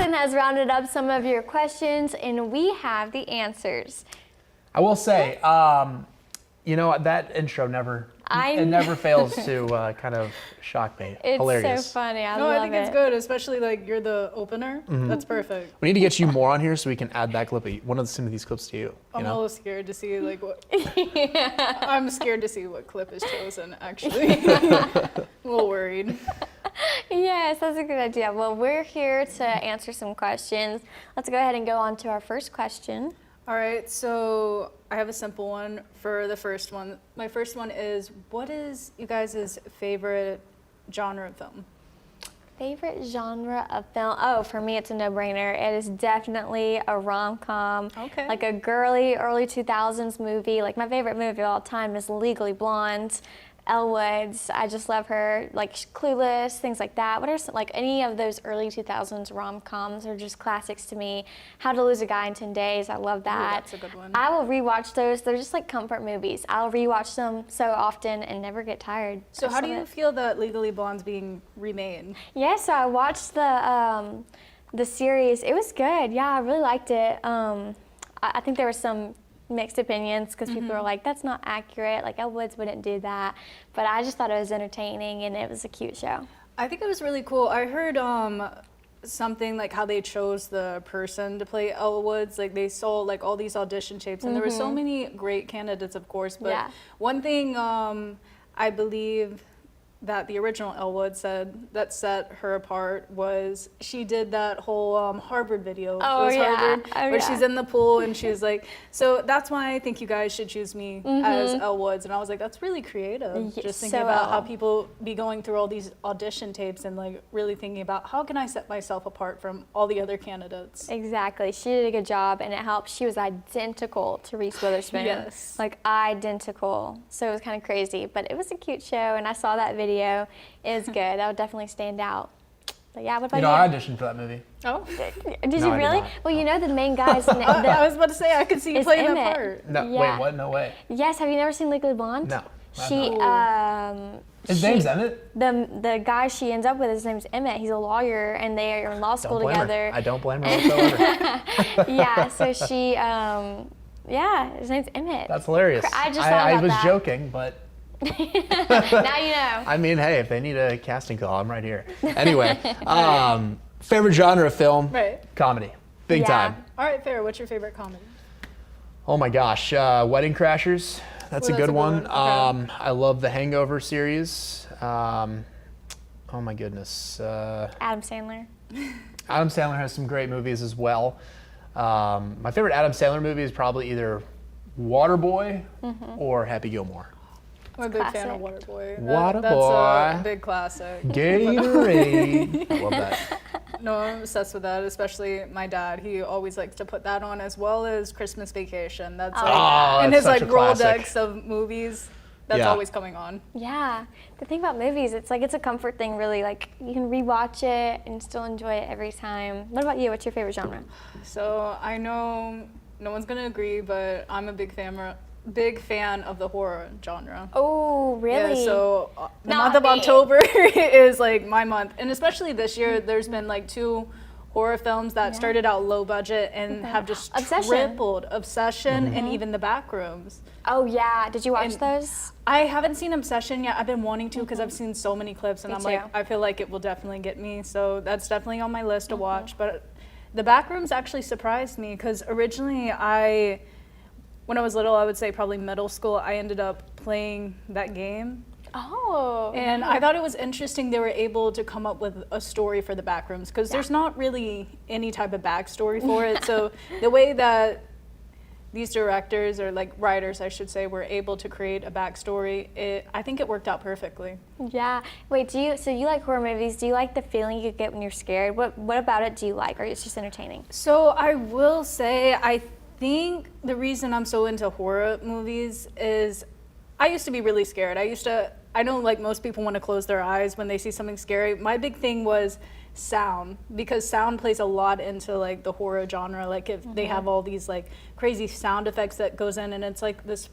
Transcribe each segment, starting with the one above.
Jackson has rounded up some of your questions, and we have the answers. I will say, you know, that intro never fails to kind of shock me. It's hilarious. so funny. I think it's good, especially like you're the opener. That's perfect. We need to get you more on here so we can add that clip, some of these clips to you. I'm a little scared to see like what. I'm scared to see what clip is chosen. Actually, a little worried. Yes, that's a good idea. Well, we're here to answer some questions. Let's go ahead and go on to our first question. All right, so I have a simple one for the first one. My first one is, what is you guys' favorite genre of film? Favorite genre of film? Oh, for me, it's a no-brainer. It is definitely a rom-com. Okay. Like a girly, early 2000s movie. Like my favorite movie of all time is Legally Blonde. Elle Woods, I just love her, like Clueless, things like that. What are some, like any of those early 2000s rom-coms are just classics to me. How to Lose a Guy in 10 Days, I love that. Ooh, that's a good one. I will rewatch those. They're just like comfort movies. I'll rewatch them so often and never get tired. So how do you feel that Legally Blonde's being remade? Yeah, so I watched the series. It was good. Yeah, I really liked it. I think there were some mixed opinions because people were like, that's not accurate, like Elle Woods wouldn't do that, but I just thought it was entertaining and it was a cute show. I think it was really cool. I heard something like how they chose the person to play Elle Woods, like they saw like all these audition tapes and there were so many great candidates, of course, but one thing I believe that the original Elle Woods said that set her apart was she did that whole Harvard video. Harvard, where she's in the pool and she's like, so that's why I think you guys should choose me as Elle Woods. And I was like, that's really creative. Just thinking about how people be going through all these audition tapes and like really thinking about how can I set myself apart from all the other candidates. Exactly. She did a good job and it helped. She was identical to Reese Witherspoon. Yes. Like identical. So it was kind of crazy, but it was a cute show and I saw that video. It was good. That would definitely stand out. But yeah, what about you? I auditioned for that movie. Oh. Did you really? Well, you know the main guy's name. I was about to say, I could see you playing that part. No, wait, what? No way. Yes, have you never seen Legally Blonde? No. His name's Emmett? The guy she ends up with, his name's Emmett. He's a lawyer, and they are in law school together. I don't blame her whatsoever. Yeah, so she, his name's Emmett. That's hilarious. I just thought about I was that. joking, but... Now you know. I mean, hey, if they need a casting call, I'm right here. Anyway, favorite genre of film? Right. Comedy. Big time. All right, fair. What's your favorite comedy? Oh my gosh, Wedding Crashers. That's a good one. Okay. I love the Hangover series. Oh my goodness. Adam Sandler. Adam Sandler has some great movies as well. My favorite Adam Sandler movie is probably either Waterboy or Happy Gilmore. I'm a big fan of Waterboy. Waterboy. That's a big classic. Gatorade. I love that. No, I'm obsessed with that, especially my dad. He always likes to put that on as well as Christmas Vacation. That's in his like Rolodex of movies. That's always coming on. Yeah. The thing about movies, it's like it's a comfort thing really. Like you can rewatch it and still enjoy it every time. What about you? What's your favorite genre? So I know no one's gonna agree, but I'm a big fan of the horror genre. Oh, really? Yeah, so the month of October is like my month. And especially this year, there's been like 2 horror films that started out low budget and have just tripled. Obsession and even The Backrooms. Oh, yeah. Did you watch those? I haven't seen Obsession yet. I've been wanting to because I've seen so many clips and I feel like it will definitely get me. So that's definitely on my list to watch. But The Backrooms actually surprised me because originally when I was little, I would say probably middle school, I ended up playing that game. Oh. And I thought it was interesting they were able to come up with a story for the Backrooms because there's not really any type of backstory for it. So the way that these directors, or like writers I should say, were able to create a backstory, I think it worked out perfectly. Yeah. Wait, so you like horror movies? Do you like the feeling you get when you're scared? What about it do you like, or it's just entertaining? So I will say I think the reason I'm so into horror movies is I used to be really scared. I know like most people want to close their eyes when they see something scary. My big thing was sound, because sound plays a lot into like the horror genre. Like if they have all these like crazy sound effects that goes in and it's like this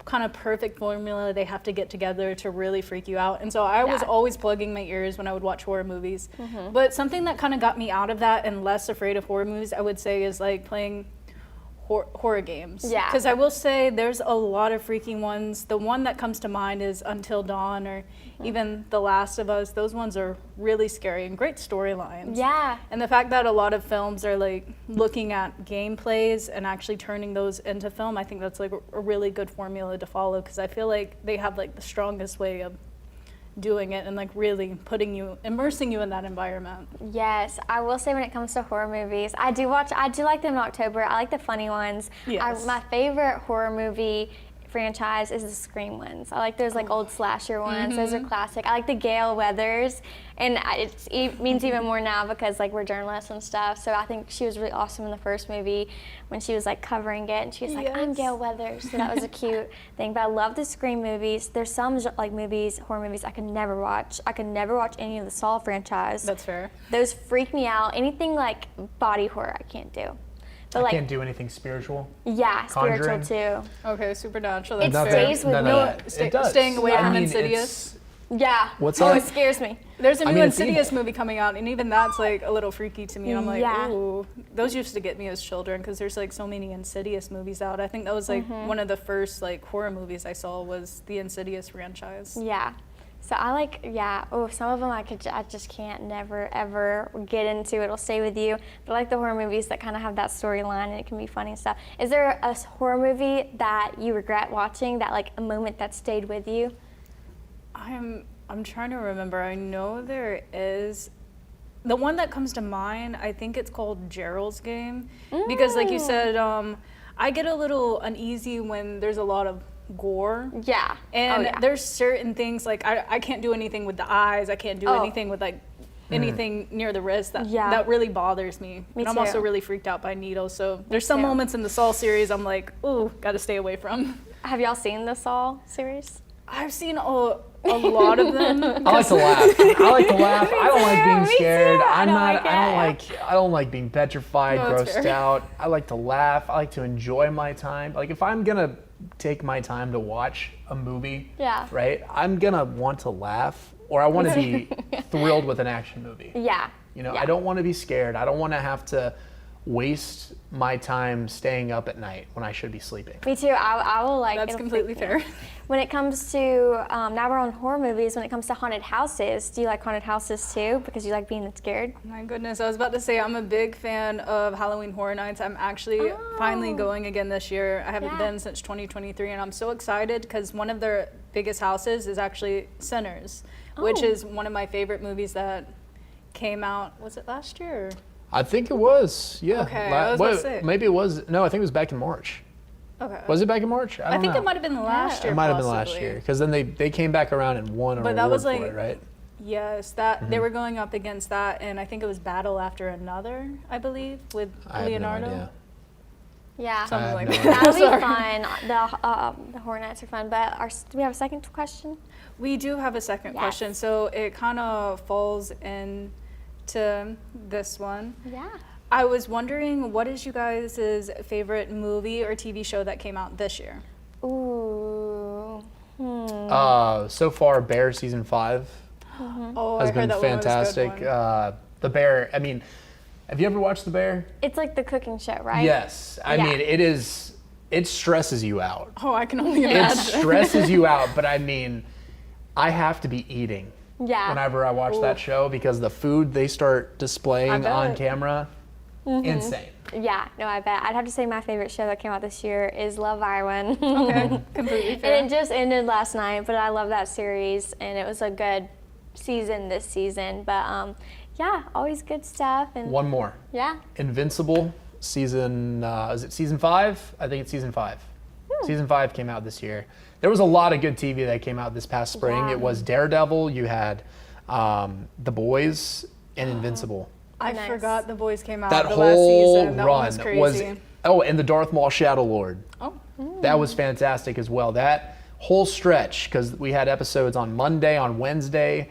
kind of perfect formula they have to get together to really freak you out. And so I was always plugging my ears when I would watch horror movies. But something that kind of got me out of that and less afraid of horror movies, I would say, is like playing horror games. Yeah. Because I will say there's a lot of freaking ones. The one that comes to mind is Until Dawn or even The Last of Us. Those ones are really scary and great storylines. Yeah. And the fact that a lot of films are like looking at gameplays and actually turning those into film, I think that's like a really good formula to follow, because I feel like they have like the strongest way of doing it and like really immersing you in that environment. Yes, I will say when it comes to horror movies, I do like them in October. I like the funny ones. Yes. My favorite horror movie franchise is the Scream ones. I like those like old slasher ones. Those are classic. I like the Gale Weathers, and it means even more now because like we're journalists and stuff. So I think she was really awesome in the first movie when she was like covering it and she was like, I'm Gale Weathers. So that was a cute thing. But I love the Scream movies. There's some like horror movies I could never watch. I could never watch any of the Saw franchise. That's fair. Those freak me out. Anything like body horror I can't do. But I can't do anything spiritual. Yeah, Conjuring. spiritual too. Okay, Supernatural. It That's stays with me. It does. Staying away Yeah. from I mean, Insidious. Yeah. What's Oh, that? it scares me. There's a new mean, it's Insidious evil. movie coming out, and even that's like a little freaky to me. And I'm like, Yeah. ooh, those used to get me as children because there's like so many Insidious movies out. I think that was like one of the first like horror movies I saw was the Insidious franchise. Yeah. So I like, some of them I just can't never ever get into. It'll stay with you. But I like the horror movies that kind of have that storyline and it can be funny and stuff. Is there a horror movie that you regret watching, that like a moment that stayed with you? I'm trying to remember. I know there is. The one that comes to mind, I think it's called Gerald's Game. Because like you said, I get a little uneasy when there's a lot of gore. Yeah. And there's certain things like I can't do anything with the eyes. I can't do anything with like anything near the wrist. That really bothers me. Me and I'm too. also really freaked out by needles. So there's some moments in the Saw series I'm like, ooh, gotta stay away from. Have y'all seen the Saw series? I've seen a lot of them. I like to laugh. I don't like being Me scared. too. I don't like being petrified, No, that's grossed fair. out. I like to laugh. I like to enjoy my time. Like if I'm gonna take my time to watch a movie, right? I'm gonna want to laugh, or I want to be thrilled with an action movie. Yeah. You know, Yeah. I don't want to be scared. I don't want to have to waste my time staying up at night when I should be sleeping. Me too. I will like. That's it'll completely freak me out. fair. When it comes to now we're on horror movies. When it comes to haunted houses, do you like haunted houses too? Because you like being scared. My goodness, I was about to say I'm a big fan of Halloween Horror Nights. I'm actually finally going again this year. I haven't been since 2023, and I'm so excited because one of their biggest houses is actually Sinners, which is one of my favorite movies that came out. Was it last year? Or? I think it was, yeah. Okay, I was about to say. Maybe it was. No, I think it was back in March. Okay. Was it back in March? I think know. it might have been last year. It might have been last possibly. year because then they came back around and won an But award that was for like, it, right? yes, that they were going up against that, and I think it was Battle After Another, I believe, with I Leonardo. have no idea. Yeah. Something like no that. idea. That'll be Sorry. fun. The horror nights are fun. But do we have a second question? We do have a second Yes. question, so it kind of falls into this one. Yeah. I was wondering, what is you guys' favorite movie or TV show that came out this year? Ooh. So far, Bear season 5 Oh, has I heard been that one was a good fantastic. one. The Bear. I mean, have you ever watched The Bear? It's like the cooking show, right? Yes. I Yeah. mean, it is. It stresses you out. Oh, I can only It imagine. stresses you out, but I mean, I have to be eating Yeah. whenever I watch that show because the food they start displaying bet. on camera, insane. Yeah, no, I bet. I'd have to say my favorite show that came out this year is Love Island. Okay, completely fair. And it just ended last night, but I love that series, and it was a good season this season. But yeah, always good stuff. And One more. yeah, Invincible season, is it season 5? I think it's season 5. Season 5 came out this year. There was a lot of good TV that came out this past spring. Yeah. It was Daredevil, you had The Boys, and Invincible. I Nice. forgot The Boys came out That the last whole season. That one run was crazy. and the Darth Maul Shadow Lord. Oh, That was fantastic as well. That whole stretch, because we had episodes on Monday, on Wednesday,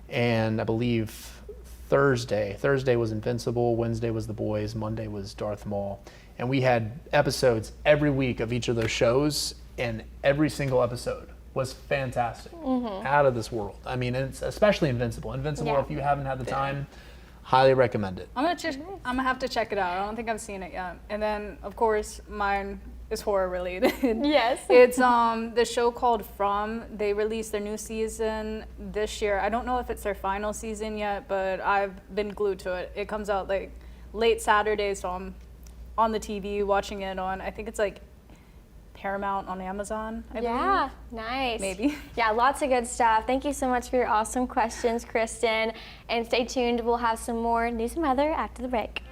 and I believe Thursday. Thursday was Invincible, Wednesday was The Boys, Monday was Darth Maul. And we had episodes every week of each of those shows, and every single episode was fantastic, out of this world. I mean, it's especially Invincible. Invincible, if you haven't had the time, highly recommend it. I'm gonna have to check it out. I don't think I've seen it yet. And then, of course, mine is horror related. Yes. It's the show called From. They released their new season this year. I don't know if it's their final season yet, but I've been glued to it. It comes out like late Saturday, so I'm on the TV watching it on, I think it's like Paramount on Amazon, I believe. Nice. Maybe. Yeah, lots of good stuff. Thank you so much for your awesome questions, Kristen. And stay tuned. We'll have some more news and weather after the break.